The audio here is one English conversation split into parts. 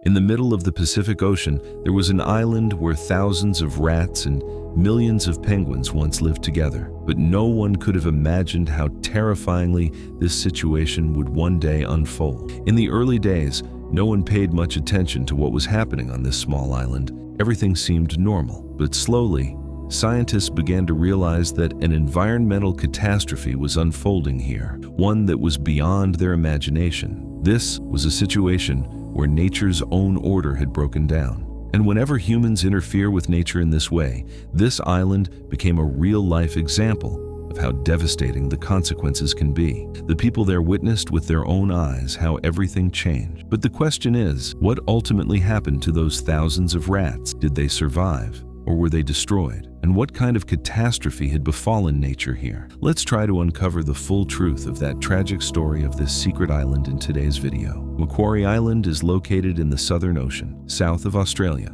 In the middle of the Pacific Ocean, there was an island where thousands of rats and millions of penguins once lived together. But no one could have imagined how terrifyingly this situation would one day unfold. In the early days, no one paid much attention to what was happening on this small island. Everything seemed normal. But slowly, scientists began to realize that an environmental catastrophe was unfolding here, one that was beyond their imagination. This was a situation where nature's own order had broken down. And whenever humans interfere with nature in this way, this island became a real-life example of how devastating the consequences can be. The people there witnessed with their own eyes how everything changed. But the question is, what ultimately happened to those thousands of rats? Did they survive, or were they destroyed? And what kind of catastrophe had befallen nature here? Let's try to uncover the full truth of that tragic story of this secret island in today's video. Macquarie Island is located in the Southern Ocean, south of Australia.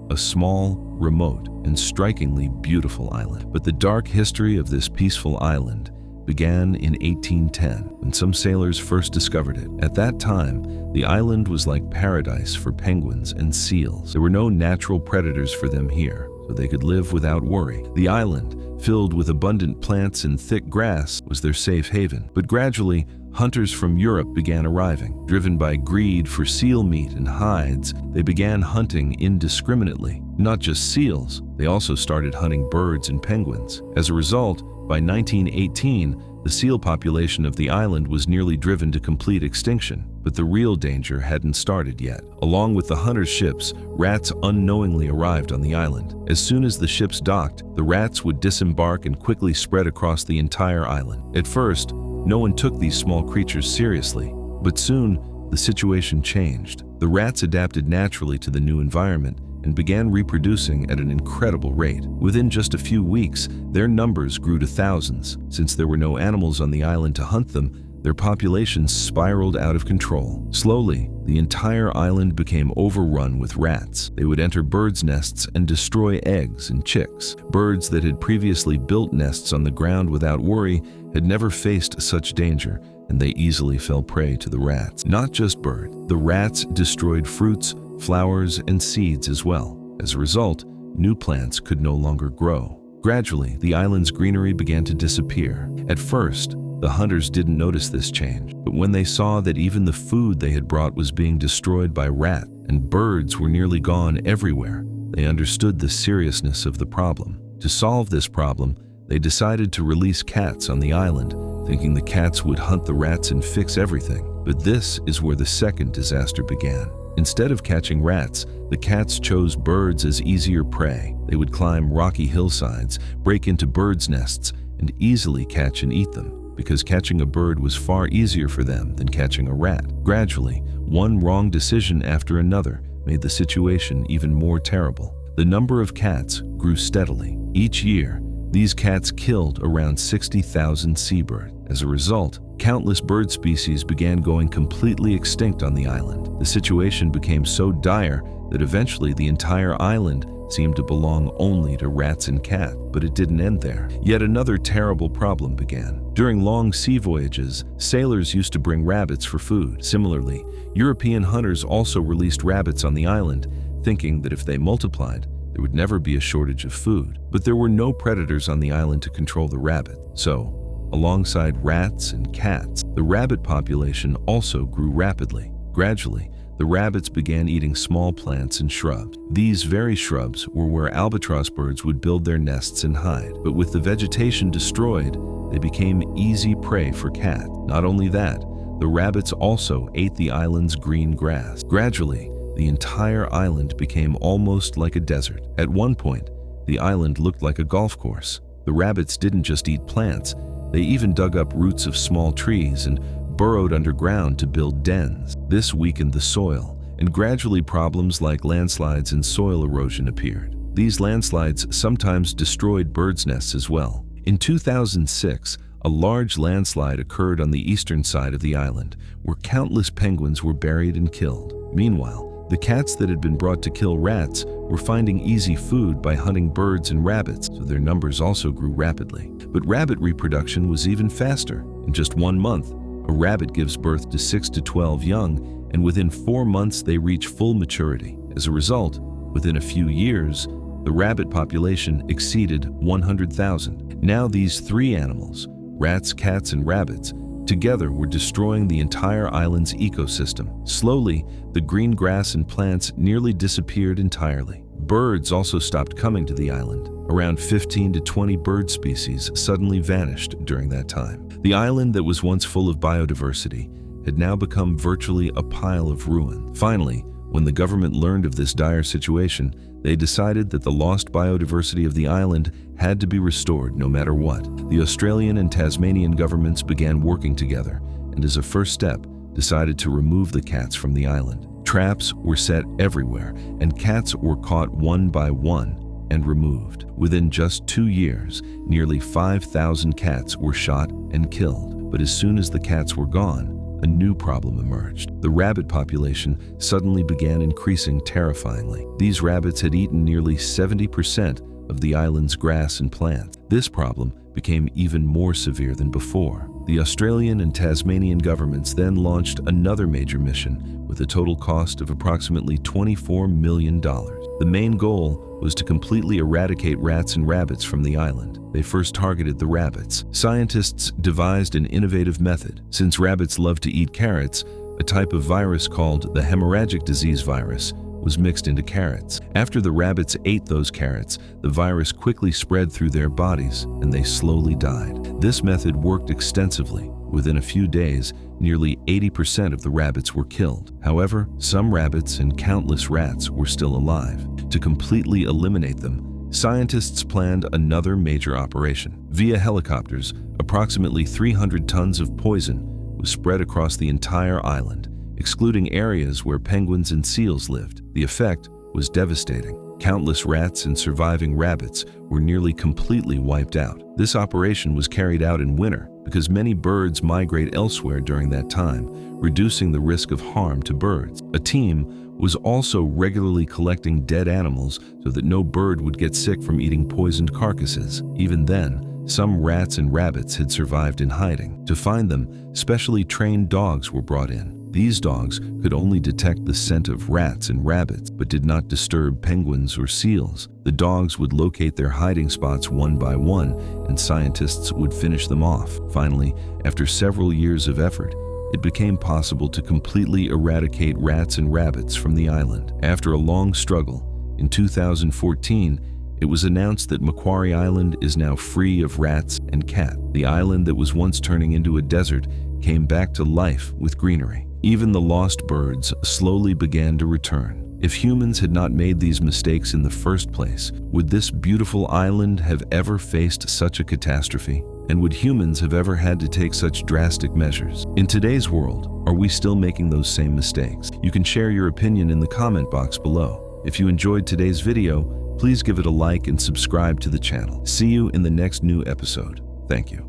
A small, remote, and strikingly beautiful island. But the dark history of this peaceful island began in 1810, when some sailors first discovered it. At that time, the island was like paradise for penguins and seals. There were no natural predators for them here, so they could live without worry. The island, filled with abundant plants and thick grass, was their safe haven. But gradually, hunters from Europe began arriving. Driven by greed for seal meat and hides, they began hunting indiscriminately. Not just seals, they also started hunting birds and penguins. As a result, by 1918, the seal population of the island was nearly driven to complete extinction. But the real danger hadn't started yet. Along with the hunters' ships, rats unknowingly arrived on the island. As soon as the ships docked, the rats would disembark and quickly spread across the entire island. At first, no one took these small creatures seriously, but soon the situation changed. The rats adapted naturally to the new environment and began reproducing at an incredible rate. Within just a few weeks, their numbers grew to thousands. Since there were no animals on the island to hunt them, their populations spiraled out of control. Slowly, the entire island became overrun with rats. They would enter birds' nests and destroy eggs and chicks. Birds that had previously built nests on the ground without worry had never faced such danger, and they easily fell prey to the rats. Not just birds, the rats destroyed fruits, flowers, and seeds as well. As a result, new plants could no longer grow. Gradually, the island's greenery began to disappear. At first, the hunters didn't notice this change, but when they saw that even the food they had brought was being destroyed by rats and birds were nearly gone everywhere, they understood the seriousness of the problem. To solve this problem, they decided to release cats on the island, thinking the cats would hunt the rats and fix everything. But this is where the second disaster began. Instead of catching rats, the cats chose birds as easier prey. They would climb rocky hillsides, break into birds' nests, and easily catch and eat them, because catching a bird was far easier for them than catching a rat. Gradually, one wrong decision after another made the situation even more terrible. The number of cats grew steadily. Each year, these cats killed around 60,000 seabirds. As a result, countless bird species began going completely extinct on the island. The situation became so dire that eventually the entire island seemed to belong only to rats and cats. But it didn't end there. Yet another terrible problem began. During long sea voyages, sailors used to bring rabbits for food. Similarly, European hunters also released rabbits on the island, thinking that if they multiplied, there would never be a shortage of food. But there were no predators on the island to control the rabbit. So, alongside rats and cats, the rabbit population also grew rapidly. Gradually, the rabbits began eating small plants and shrubs. These very shrubs were where albatross birds would build their nests and hide. But with the vegetation destroyed, they became easy prey for cats. Not only that, the rabbits also ate the island's green grass. Gradually, the entire island became almost like a desert. At one point, the island looked like a golf course. The rabbits didn't just eat plants, they even dug up roots of small trees and burrowed underground to build dens. This weakened the soil, and gradually problems like landslides and soil erosion appeared. These landslides sometimes destroyed birds' nests as well. In 2006, a large landslide occurred on the eastern side of the island, where countless penguins were buried and killed. Meanwhile, the cats that had been brought to kill rats were finding easy food by hunting birds and rabbits, so their numbers also grew rapidly. But rabbit reproduction was even faster. In just 1 month, a rabbit gives birth to 6 to 12 young and within 4 months they reach full maturity. As a result, within a few years, the rabbit population exceeded 100,000. Now these three animals, rats, cats, and rabbits, together were destroying the entire island's ecosystem. Slowly, the green grass and plants nearly disappeared entirely. Birds also stopped coming to the island. Around 15 to 20 bird species suddenly vanished during that time. The island that was once full of biodiversity had now become virtually a pile of ruin. Finally, when the government learned of this dire situation, they decided that the lost biodiversity of the island had to be restored no matter what. The Australian and Tasmanian governments began working together, and as a first step, decided to remove the cats from the island. Traps were set everywhere, and cats were caught one by one and removed. Within just 2 years, nearly 5,000 cats were shot and killed. But as soon as the cats were gone, a new problem emerged. The rabbit population suddenly began increasing terrifyingly. These rabbits had eaten nearly 70% of the island's grass and plants. This problem became even more severe than before. The Australian and Tasmanian governments then launched another major mission with a total cost of approximately $24 million. The main goal was to completely eradicate rats and rabbits from the island. They first targeted the rabbits. Scientists devised an innovative method. Since rabbits love to eat carrots, a type of virus called the hemorrhagic disease virus was mixed into carrots. After the rabbits ate those carrots, the virus quickly spread through their bodies and they slowly died. This method worked extensively. Within a few days, nearly 80% of the rabbits were killed. However, some rabbits and countless rats were still alive. To completely eliminate them, scientists planned another major operation. Via helicopters, approximately 300 tons of poison was spread across the entire island, excluding areas where penguins and seals lived. The effect was devastating. Countless rats and surviving rabbits were nearly completely wiped out. This operation was carried out in winter because many birds migrate elsewhere during that time, reducing the risk of harm to birds. A team was also regularly collecting dead animals so that no bird would get sick from eating poisoned carcasses. Even then, some rats and rabbits had survived in hiding. To find them, specially trained dogs were brought in. These dogs could only detect the scent of rats and rabbits, but did not disturb penguins or seals. The dogs would locate their hiding spots one by one, and scientists would finish them off. Finally, after several years of effort, it became possible to completely eradicate rats and rabbits from the island. After a long struggle, in 2014, it was announced that Macquarie Island is now free of rats and cats. The island that was once turning into a desert came back to life with greenery. Even the lost birds slowly began to return. If humans had not made these mistakes in the first place, would this beautiful island have ever faced such a catastrophe? And would humans have ever had to take such drastic measures? In today's world, are we still making those same mistakes? You can share your opinion in the comment box below. If you enjoyed today's video, please give it a like and subscribe to the channel. See you in the next new episode. Thank you.